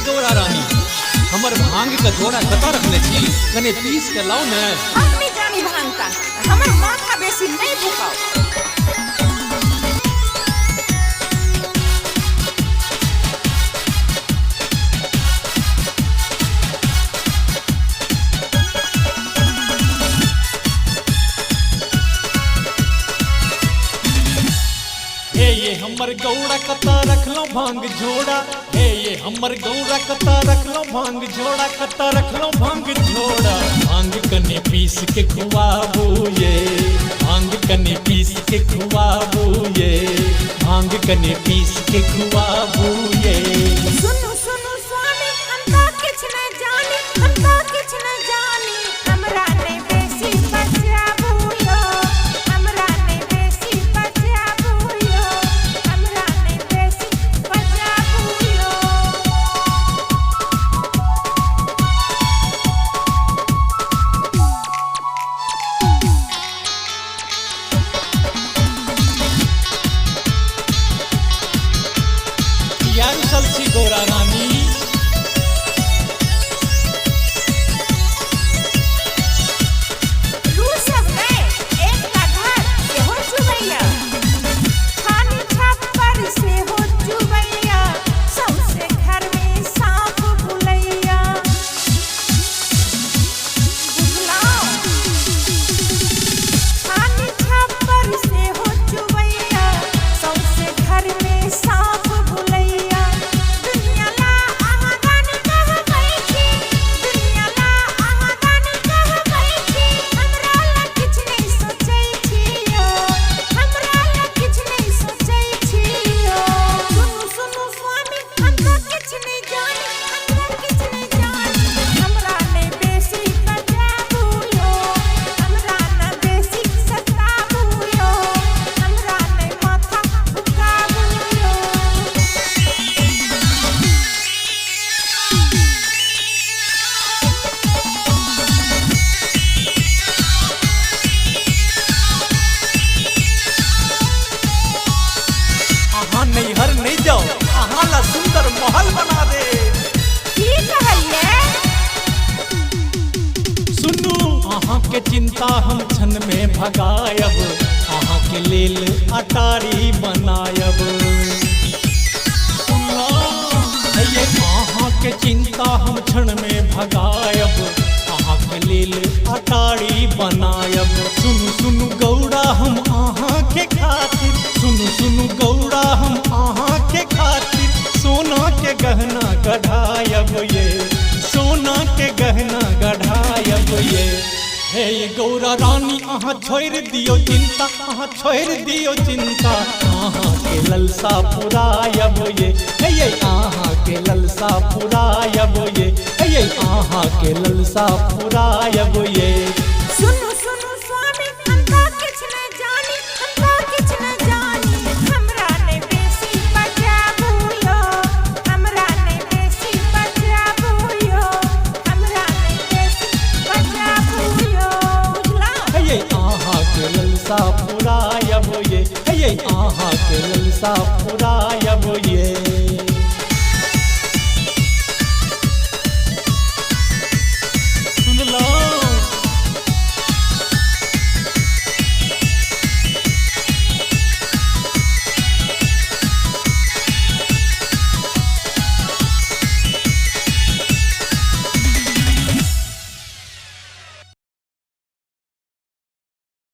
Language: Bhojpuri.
गौरा रानी हमर भांग का जोड़ा कता रखले छी कने पीस के लाओ ने। हम नहीं जानी भांग का हमर माथा बेसी नहीं भुकाओ। ये हमर गौरा कता रखलो भांग जोड़ा, हे ये हमर गौरा कता रखलो भांग जोड़ा, कता रखलो भांग जोड़ा। भांग कने पीस के खुआबू ये, भांग कने पीस के खुआबू ये, भांग कने पीस के खुआबू ये। सुनु सुनु स्वामी हमका किछ न जानी, हमका किछ न जानी, हमरा ने बेसी बचाबू यो, हमरा ने बेसी बचाबू यो, हमरा ने बेसी बचाबू यो। यार चलसी गौरा रानी हर नहीं जाओ अहाँ ला सुंदर महल बना दे। की कहलिए? सुनू अहाँ के चिंता हम क्षण में भगायब, अहाँ के लेल अटारी बनायब। ये अहाँ के चिंता हम क्षण में भगायब, अहाँ के लेल अटारी बनायब। सुनु सुनु गौरा हम अहाँ के खातिर, सुनु सुनु गौरा हम अहाँ के खातिर, सोना के गहना गढ़ायब ये, सोना के गहना गढ़ायब ये। हे ये गौरा रानी अहाँ छोड़ दियो चिंता, अहाँ छोड़ दियो चिंता, अहाँ के ललसा पुरायब ये, हे ये अहाँ के ललसा पुरायब ये, हे ये अहाँ के ललसा पुरायब ये। सुनु सुनु स्वामी हमका किछ न जानी, हमका किछ न जानी, हमरा ने बेसी बचाबू यो, हमरा ने बेसी बचाबू यो, हमरा ने बेसी बचाबू यो। बुझला? ये अहाँ के ललसा पुरायब ये, ये अहाँ के ललसा पुरा